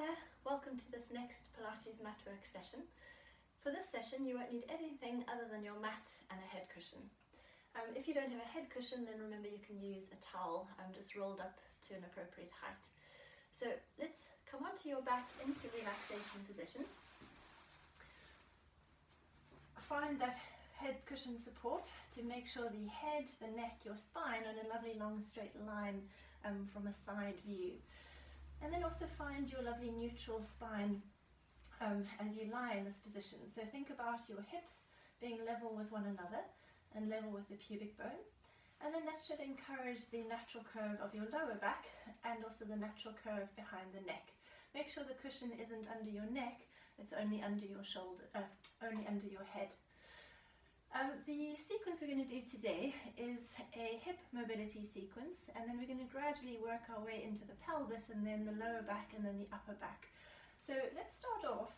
there, welcome to this next Pilates Matwork session. For this session you won't need anything other than your mat and a head cushion. If you don't have a head cushion, then remember you can use a towel just rolled up to an appropriate height. So let's come onto your back into relaxation position. Find that head cushion support to make sure the head, the neck, your spine are in a lovely long straight line from a side view. And then also find your lovely neutral spine as you lie in this position. So think about your hips being level with one another and level with the pubic bone. And then that should encourage the natural curve of your lower back and also the natural curve behind the neck. Make sure the cushion isn't under your neck, it's only under your shoulder, only under your head. The sequence we're going to do today is a hip mobility sequence, and then we're going to gradually work our way into the pelvis and then the lower back and then the upper back. So let's start off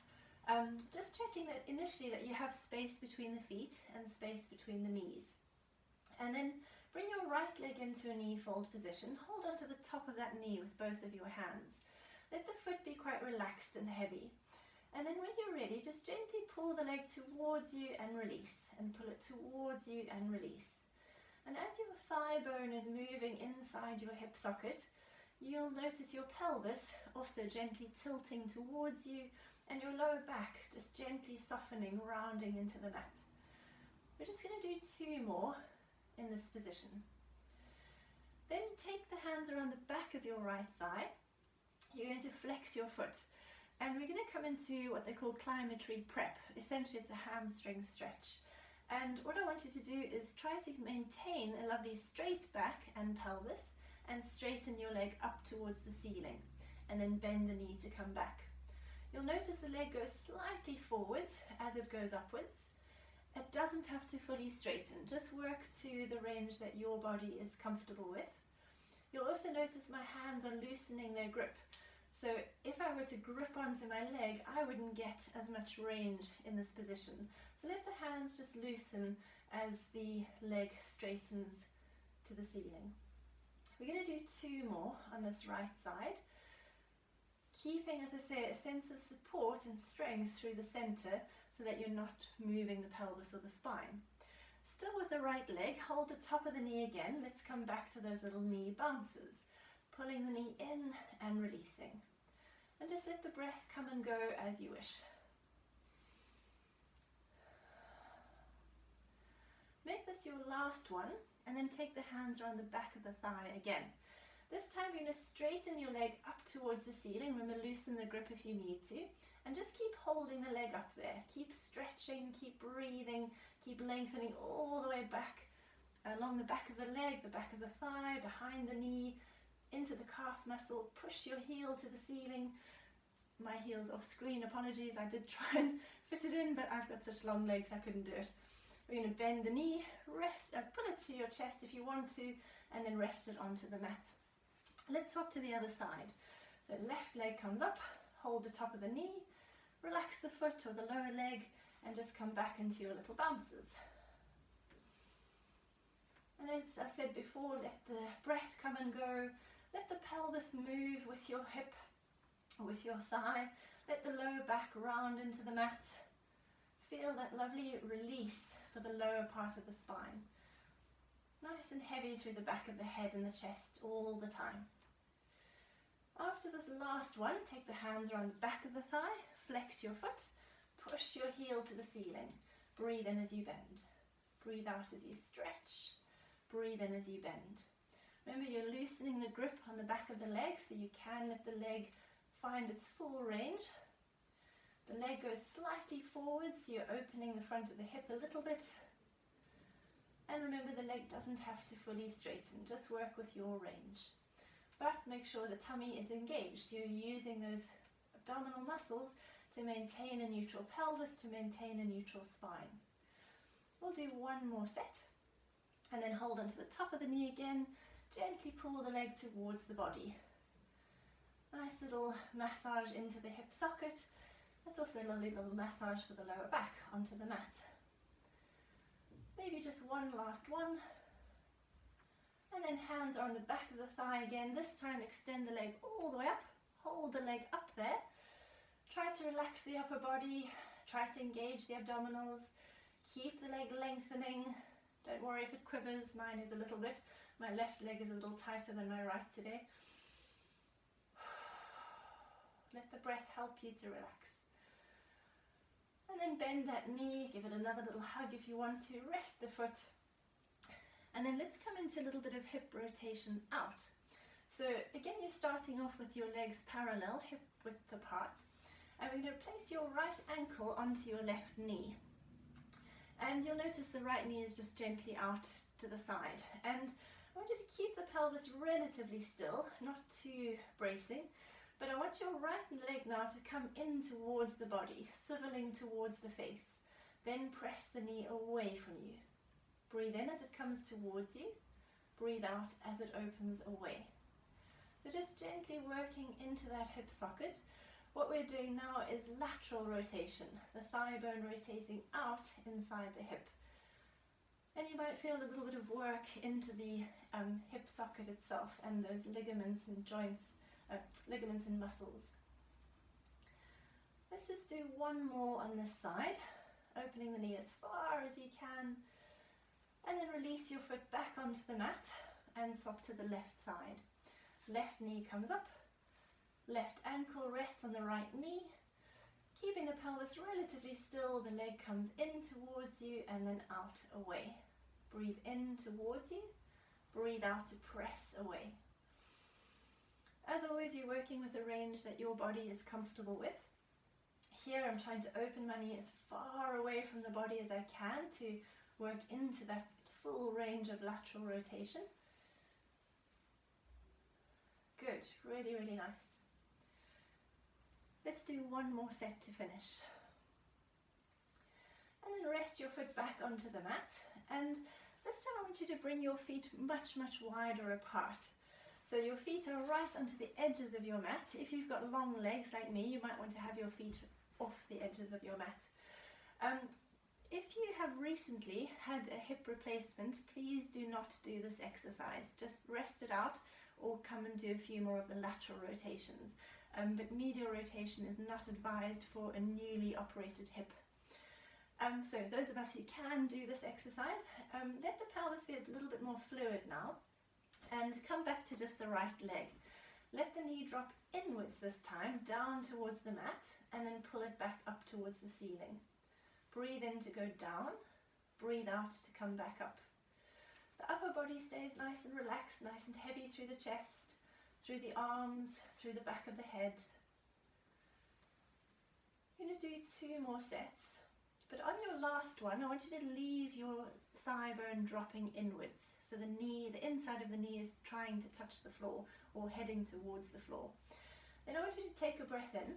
just checking that initially that you have space between the feet and space between the knees. And then bring your right leg into a knee fold position. Hold onto the top of that knee with both of your hands. Let the foot be quite relaxed and heavy. And then when you're ready, just gently pull the leg towards you and release, and pull it towards you and release. And as your thigh bone is moving inside your hip socket, you'll notice your pelvis also gently tilting towards you and your lower back just gently softening, rounding into the mat. We're just going to do 2 more in this position. Then take the hands around the back of your right thigh. You're going to flex your foot. And we're going to come into what they call climatry prep. Essentially it's a hamstring stretch. And what I want you to do is try to maintain a lovely straight back and pelvis and straighten your leg up towards the ceiling and then bend the knee to come back. You'll notice the leg goes slightly forwards as it goes upwards. It doesn't have to fully straighten, just work to the range that your body is comfortable with. You'll also notice my hands are loosening their grip. So if I were to grip onto my leg, I wouldn't get as much range in this position. So let the hands just loosen as the leg straightens to the ceiling. We're going to do 2 more on this right side, keeping, as I say, a sense of support and strength through the center so that you're not moving the pelvis or the spine. Still with the right leg, hold the top of the knee again. Let's come back to those little knee bounces. Pulling the knee in and releasing. And just let the breath come and go as you wish. Make this your last one, and then take the hands around the back of the thigh again. This time you're going to straighten your leg up towards the ceiling. Remember, loosen the grip if you need to. And just keep holding the leg up there. Keep stretching, keep breathing, keep lengthening all the way back along the back of the leg, the back of the thigh, behind the knee, into the calf muscle. Push your heel to the ceiling. My heel's off screen, apologies, I did try and fit it in, but I've got such long legs I couldn't do it. We're going to bend the knee, rest, pull it to your chest if you want to, and then rest it onto the mat. Let's swap to the other side. So left leg comes up, hold the top of the knee, relax the foot or the lower leg, and just come back into your little bounces. And as I said before, let the breath come and go. Let the pelvis move with your hip, with your thigh. Let the lower back round into the mat. Feel that lovely release for the lower part of the spine. Nice and heavy through the back of the head and the chest all the time. After this last one, take the hands around the back of the thigh, flex your foot, push your heel to the ceiling. Breathe in as you bend. Breathe out as you stretch. Breathe in as you bend. Remember, you're loosening the grip on the back of the leg so you can let the leg find its full range. The leg goes slightly forwards, so you're opening the front of the hip a little bit. And remember, the leg doesn't have to fully straighten, just work with your range. But make sure the tummy is engaged. You're using those abdominal muscles to maintain a neutral pelvis, to maintain a neutral spine. We'll do 1 more set. And then hold onto the top of the knee again. Gently pull the leg towards the body. Nice little massage into the hip socket. That's also a lovely little massage for the lower back onto the mat. Maybe just 1 last one. And then hands are on the back of the thigh again. This time extend the leg all the way up. Hold the leg up there Try to relax the upper body, try to engage the abdominals, keep the leg lengthening. Don't worry if it quivers, mine is a little bit. My left leg is a little tighter than my right today. Let the breath help you to relax. And then bend that knee, give it another little hug if you want to, rest the foot. And then let's come into a little bit of hip rotation out. So again, you're starting off with your legs parallel, hip width apart. And we're going to place your right ankle onto your left knee. And you'll notice the right knee is just gently out to the side. And I want you to keep the pelvis relatively still, not too bracing. But I want your right leg now to come in towards the body, swiveling towards the face. Then press the knee away from you. Breathe in as it comes towards you. Breathe out as it opens away. So just gently working into that hip socket. What we're doing now is lateral rotation, the thigh bone rotating out inside the hip. And you might feel a little bit of work into the hip socket itself and those ligaments and joints, ligaments and muscles. Let's just do one more on this side, opening the knee as far as you can, and then release your foot back onto the mat and swap to the left side. Left knee comes up, left ankle rests on the right knee, keeping the pelvis relatively still. The leg comes in towards you and then out away. Breathe in towards you, breathe out to press away. As always, you're working with a range that your body is comfortable with. Here I'm trying to open my knee as far away from the body as I can to work into that full range of lateral rotation. Good, really, really nice. Let's do one more set to finish. And then rest your foot back onto the mat. And this time I want you to bring your feet much, much wider apart. So your feet are right onto the edges of your mat. If you've got long legs like me, you might want to have your feet off the edges of your mat. If you have recently had a hip replacement, please do not do this exercise. Just rest it out or come and do a few more of the lateral rotations. But medial rotation is not advised for a newly operated hip. So those of us who can do this exercise, let the pelvis be a little bit more fluid now. And come back to just the right leg. Let the knee drop inwards this time, down towards the mat, and then pull it back up towards the ceiling. Breathe in to go down, breathe out to come back up. The upper body stays nice and relaxed, nice and heavy through the chest, through the arms, through the back of the head. I'm going to do 2 more sets, but on your last one, I want you to leave your thigh bone dropping inwards. So the knee, the inside of the knee is trying to touch the floor or heading towards the floor. Then I want you to take a breath in,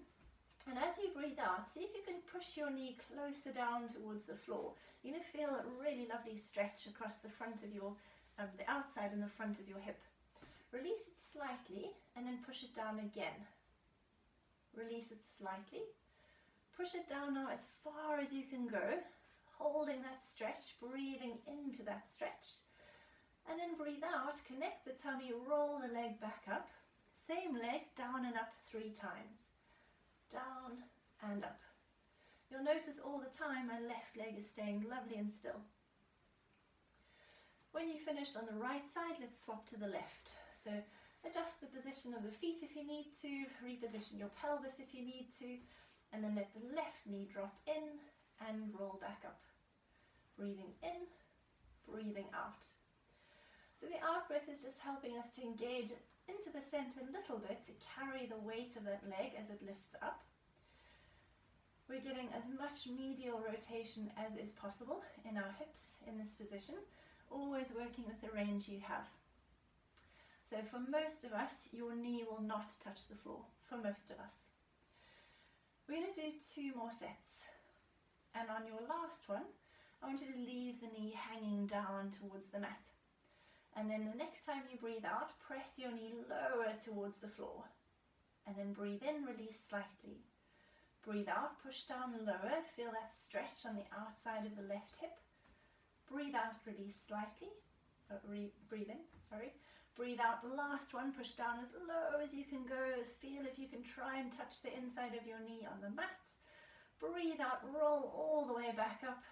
and as you breathe out, see if you can push your knee closer down towards the floor. You're going to feel a really lovely stretch across the front of your, the outside and the front of your hip. Release it slightly and then push it down again. Release it slightly. Push it down now as far as you can go, holding that stretch, breathing into that stretch. And then breathe out, connect the tummy, roll the leg back up. Same leg, down and up 3 times. Down and up. You'll notice all the time my left leg is staying lovely and still. When you finished on the right side, let's swap to the left. So adjust the position of the feet if you need to, reposition your pelvis if you need to, and then let the left knee drop in and roll back up. Breathing in, breathing out. So the out breath is just helping us to engage into the center a little bit to carry the weight of that leg as it lifts up. We're getting as much medial rotation as is possible in our hips in this position, always working with the range you have. So for most of us, your knee will not touch the floor, for most of us. We're going to do 2 more sets. And on your last one, I want you to leave the knee hanging down towards the mat. And then the next time you breathe out, press your knee lower towards the floor. And then breathe in, release slightly. Breathe out, push down lower, feel that stretch on the outside of the left hip. Breathe out, release slightly. Breathe in, sorry. Breathe out, last one, push down as low as you can go, feel if you can try and touch the inside of your knee on the mat. Breathe out, roll all the way back up.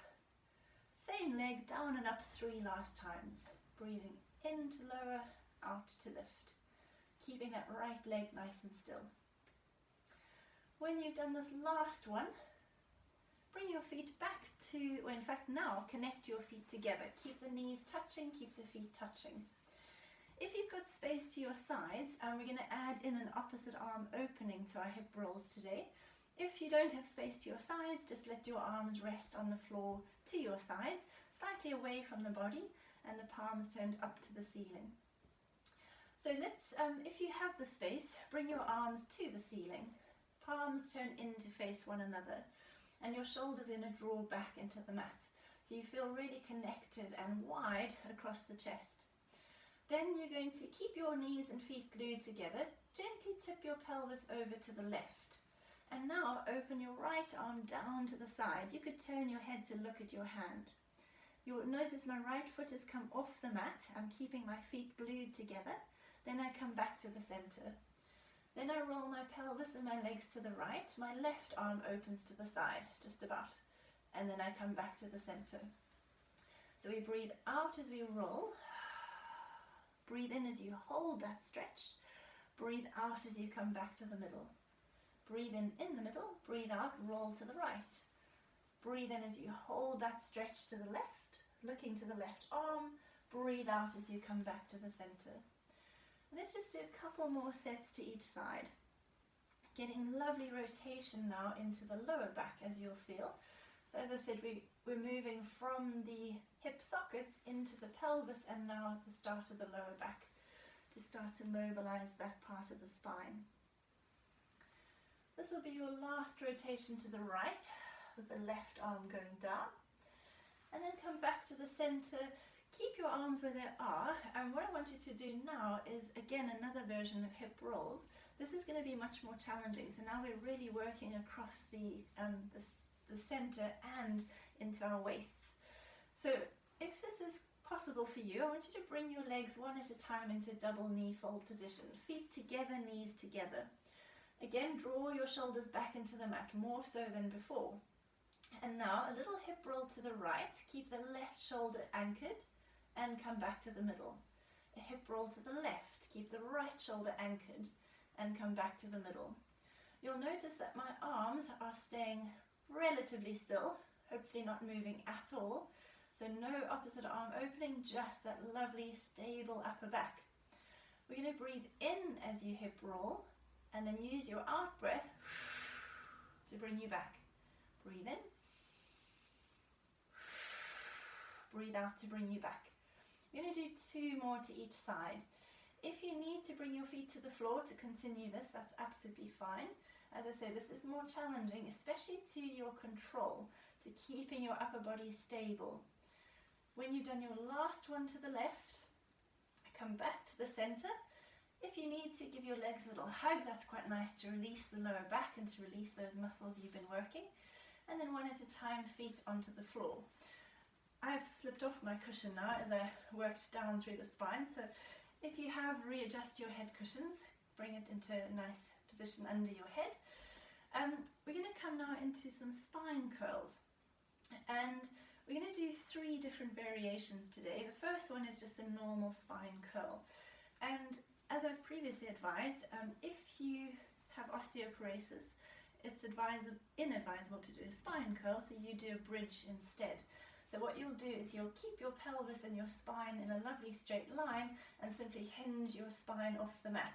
Same leg, down and up 3 last times. Breathing in to lower, out to lift. Keeping that right leg nice and still. When you've done this last one, bring your feet back to, or in fact now, connect your feet together. Keep the knees touching, keep the feet touching. If you've got space to your sides, we're going to add in an opposite arm opening to our hip rolls today. If you don't have space to your sides, just let your arms rest on the floor to your sides, slightly away from the body, and the palms turned up to the ceiling. So let's, if you have the space, bring your arms to the ceiling. Palms turn in to face one another, and your shoulders are going to draw back into the mat. So you feel really connected and wide across the chest. Then you're going to keep your knees and feet glued together, gently tip your pelvis over to the left. And now open your right arm down to the side. You could turn your head to look at your hand. You'll notice my right foot has come off the mat. I'm keeping my feet glued together. Then I come back to the center. Then I roll my pelvis and my legs to the right. My left arm opens to the side, just about. And then I come back to the center. So we breathe out as we roll. Breathe in as you hold that stretch. Breathe out as you come back to the middle. Breathe in the middle. Breathe out, roll to the right. Breathe in as you hold that stretch to the left, looking to the left arm. Breathe out as you come back to the center. Let's just do a couple more sets to each side. Getting lovely rotation now into the lower back, as you'll feel. So as I said, we're moving from the hip sockets into the pelvis and now at the start of the lower back to start to mobilize that part of the spine. This will be your last rotation to the right with the left arm going down. And then come back to the center. Keep your arms where they are, and what I want you to do now is again another version of hip rolls. This is going to be much more challenging, so now we're really working across the center and into our waists. So if this is possible for you, I want you to bring your legs one at a time into a double knee fold position. Feet together, knees together. Again, draw your shoulders back into the mat, more so than before. And now a little hip roll to the right. Keep the left shoulder anchored and come back to the middle. A hip roll to the left. Keep the right shoulder anchored and come back to the middle. You'll notice that my arms are staying relatively still, hopefully not moving at all. So no opposite arm opening, just that lovely stable upper back. We're going to breathe in as you hip roll and then use your out breath to bring you back. Breathe in. Breathe out to bring you back. We're going to do 2 more to each side. If you need to bring your feet to the floor to continue this, that's absolutely fine. As I say, this is more challenging, especially to your control, to keeping your upper body stable. When you've done your last one to the left, come back to the center. If you need to give your legs a little hug, that's quite nice to release the lower back and to release those muscles you've been working. And then one at a time, feet onto the floor. I've slipped off my cushion now as I worked down through the spine. So if you have, readjust your head cushions, bring it into a nice position under your head. We're going to come now into some spine curls. And we're going to do 3 different variations today. The first one is just a normal spine curl. And as I've previously advised, if you have osteoporosis, it's inadvisable to do a spine curl, so you do a bridge instead. So what you'll do is you'll keep your pelvis and your spine in a lovely straight line and simply hinge your spine off the mat,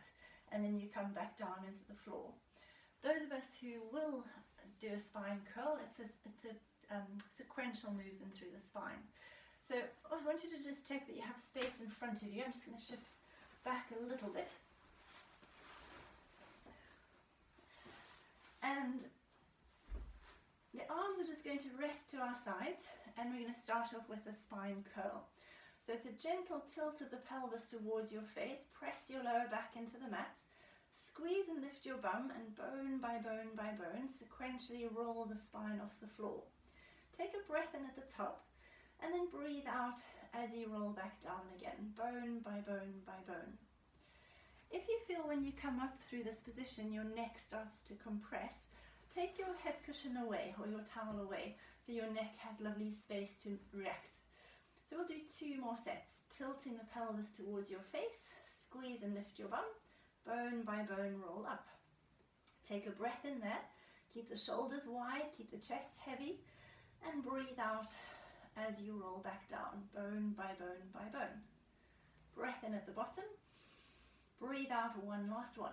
and then you come back down into the floor. Those of us who will do a spine curl, it's a sequential movement through the spine. So I want you to just check that you have space in front of you. I'm just going to shift back a little bit. And the arms are just going to rest to our sides, and we're going to start off with a spine curl. So it's a gentle tilt of the pelvis towards your face. Press your lower back into the mat. Squeeze and lift your bum, and bone by bone by bone, sequentially roll the spine off the floor. Take a breath in at the top, and then breathe out as you roll back down again, bone by bone by bone. If you feel when you come up through this position your neck starts to compress, take your head cushion away or your towel away so your neck has lovely space to react. So we'll do 2 more sets, tilting the pelvis towards your face, squeeze and lift your bum, bone by bone roll up. Take a breath in there, keep the shoulders wide, keep the chest heavy, and breathe out as you roll back down, bone by bone by bone. Breath in at the bottom, breathe out, one last one.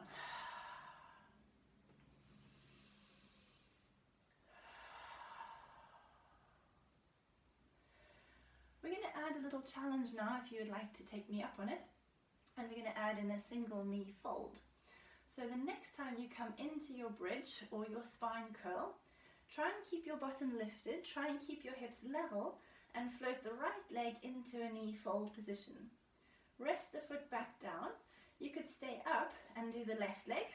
We're going to add a little challenge now if you would like to take me up on it, and we're going to add in a single knee fold. So the next time you come into your bridge or your spine curl, try and keep your bottom lifted, try and keep your hips level, and float the right leg into a knee fold position. Rest the foot back down. You could stay up and do the left leg,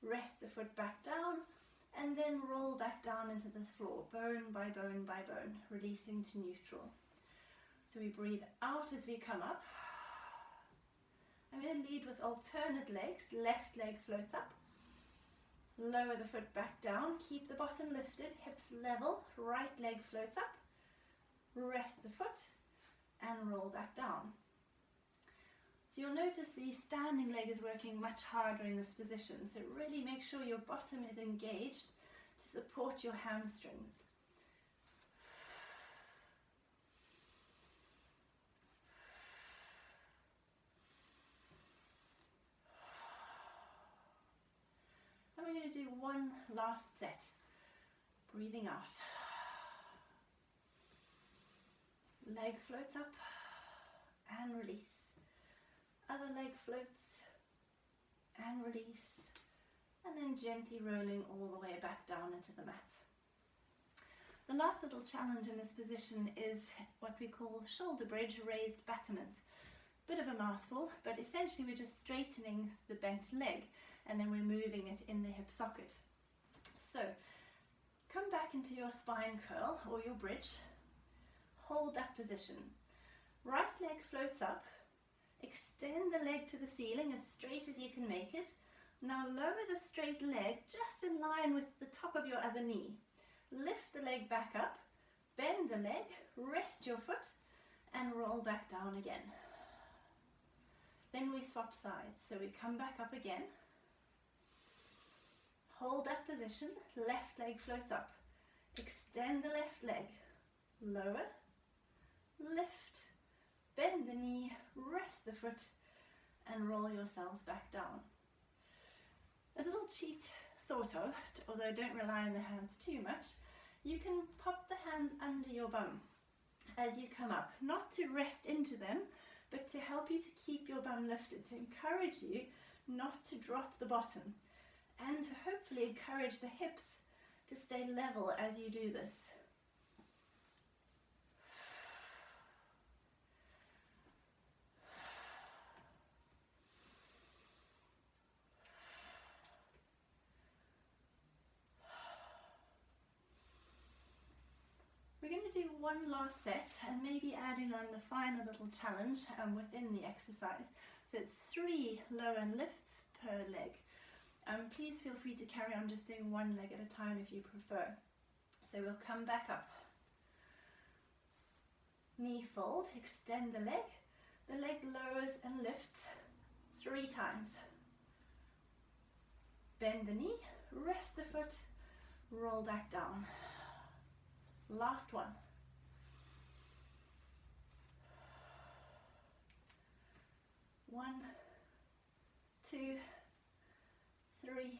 rest the foot back down, and then roll back down into the floor, bone by bone by bone, releasing to neutral. So we breathe out as we come up. I'm going to lead with alternate legs. Left leg floats up. Lower the foot back down. Keep the bottom lifted, hips level. Right leg floats up. Rest the foot and roll back down. So you'll notice the standing leg is working much harder in this position. So really make sure your bottom is engaged to support your hamstrings. And we're going to do one last set. Breathing out. Leg floats up and release. Other leg floats and release. And then gently rolling all the way back down into the mat. The last little challenge in this position is what we call shoulder bridge raised battlement. Bit of a mouthful, but essentially we're just straightening the bent leg and then we're moving it in the hip socket. So come back into your spine curl or your bridge. Hold that position. Right leg floats up. Extend the leg to the ceiling as straight as you can make it. Now lower the straight leg just in line with the top of your other knee. Lift the leg back up, bend the leg, rest your foot, and roll back down again. Then we swap sides. So we come back up again. Hold that position. Left leg floats up. Extend the left leg. Lower, lift, bend the knee, rest the foot, and roll yourselves back down. A little cheat, sort of, although don't rely on the hands too much. You can pop the hands under your bum as you come up, not to rest into them, but to help you to keep your bum lifted, to encourage you not to drop the bottom, and to hopefully encourage the hips to stay level as you do this. We're going to do one last set and maybe adding on the final little challenge within the exercise. So it's 3 low and lifts per leg. Please feel free to carry on just doing one leg at a time if you prefer. So we'll come back up. Knee fold, extend the leg lowers and lifts 3 times. Bend the knee, rest the foot, roll back down. Last one. One, 2, 3.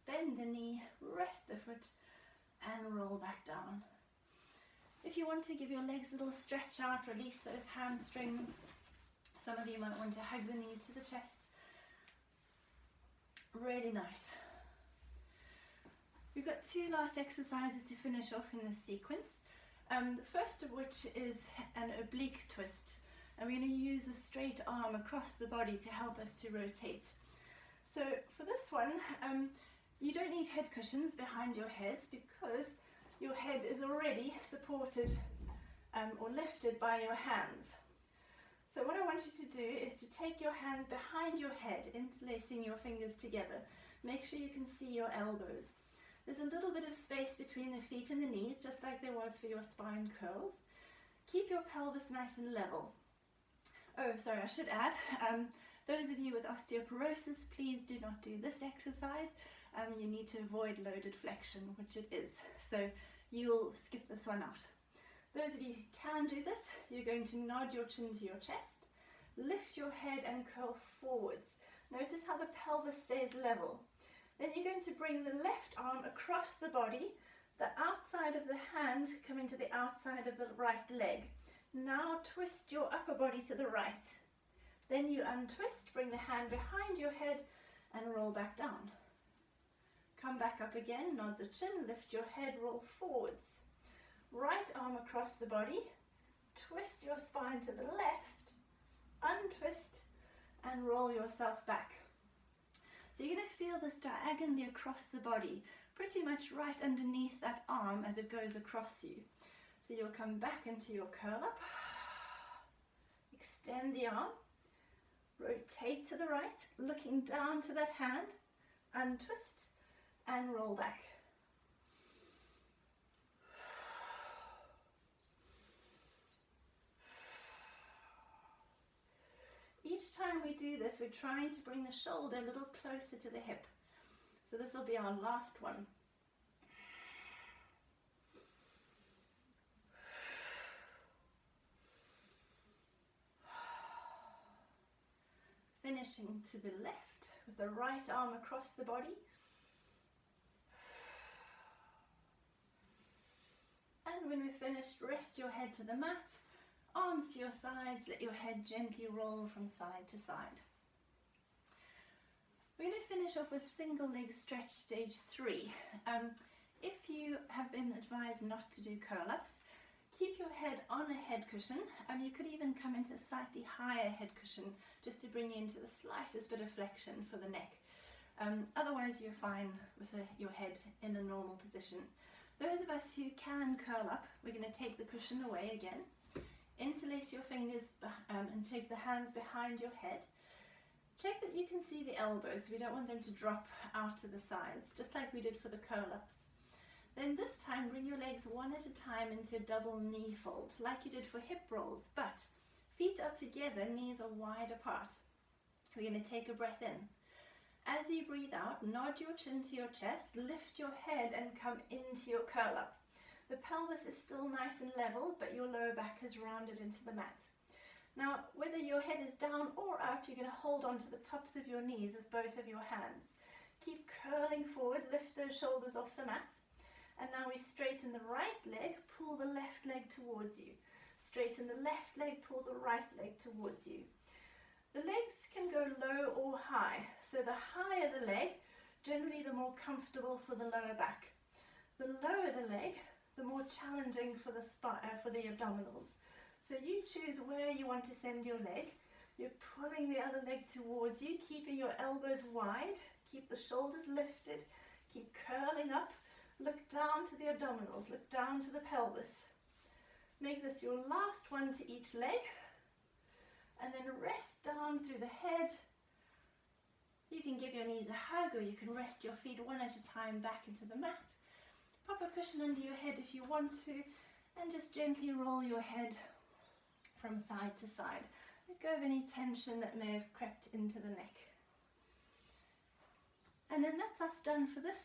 Bend the knee, rest the foot, and roll back down. If you want to give your legs a little stretch out, release those hamstrings. Some of you might want to hug the knees to the chest. Really nice. We've got 2 last exercises to finish off in this sequence. The first of which is an oblique twist. And we're going to use a straight arm across the body to help us to rotate. So for this one, you don't need head cushions behind your heads because your head is already supported or lifted by your hands. So what I want you to do is to take your hands behind your head, interlacing your fingers together. Make sure you can see your elbows. There's a little bit of space between the feet and the knees, just like there was for your spine curls. Keep your pelvis nice and level. Oh, sorry, I should add, those of you with osteoporosis, please do not do this exercise. You need to avoid loaded flexion, which it is. So you'll skip this one out. Those of you who can do this, you're going to nod your chin to your chest, lift your head and curl forwards. Notice how the pelvis stays level. Then you're going to bring the left arm across the body, the outside of the hand coming to the outside of the right leg. Now twist your upper body to the right. Then you untwist, bring the hand behind your head and roll back down. Come back up again, nod the chin, lift your head, roll forwards. Right arm across the body, twist your spine to the left, untwist and roll yourself back. So you're going to feel this diagonally across the body, pretty much right underneath that arm as it goes across you. So you'll come back into your curl up, extend the arm, rotate to the right, looking down to that hand, untwist and roll back. Each time we do this, we're trying to bring the shoulder a little closer to the hip. So this will be our last one. Finishing to the left with the right arm across the body. And when we're finished, rest your head to the mat. Arms to your sides, let your head gently roll from side to side. We're going to finish off with single leg stretch stage 3. If you have been advised not to do curl-ups, keep your head on a head cushion. You could even come into a slightly higher head cushion just to bring you into the slightest bit of flexion for the neck. Otherwise you're fine with your head in a normal position. Those of us who can curl up, we're going to take the cushion away again. Interlace your fingers and take the hands behind your head. Check that you can see the elbows. We don't want them to drop out to the sides, just like we did for the curl-ups. Then this time, bring your legs one at a time into a double knee fold, like you did for hip rolls, but feet are together, knees are wide apart. We're going to take a breath in. As you breathe out, nod your chin to your chest, lift your head and come into your curl-up. The pelvis is still nice and level, but your lower back has rounded into the mat. Now, whether your head is down or up, you're going to hold on to the tops of your knees with both of your hands. Keep curling forward, lift those shoulders off the mat. And now we straighten the right leg, pull the left leg towards you. Straighten the left leg, pull the right leg towards you. The legs can go low or high. So the higher the leg, generally the more comfortable for the lower back. The lower the leg, the more challenging for the abdominals. So you choose where you want to send your leg. You're pulling the other leg towards you, keeping your elbows wide, keep the shoulders lifted, keep curling up, look down to the abdominals, look down to the pelvis. Make this your last one to each leg, and then rest down through the head. You can give your knees a hug, or you can rest your feet one at a time back into the mat. Pop a cushion under your head if you want to, and just gently roll your head from side to side. Let go of any tension that may have crept into the neck. And then that's us done for this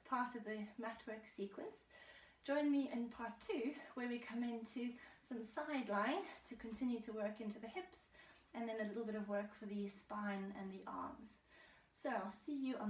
part of the Matwork sequence. Join me in part 2, where we come into some side lying to continue to work into the hips, and then a little bit of work for the spine and the arms. So I'll see you on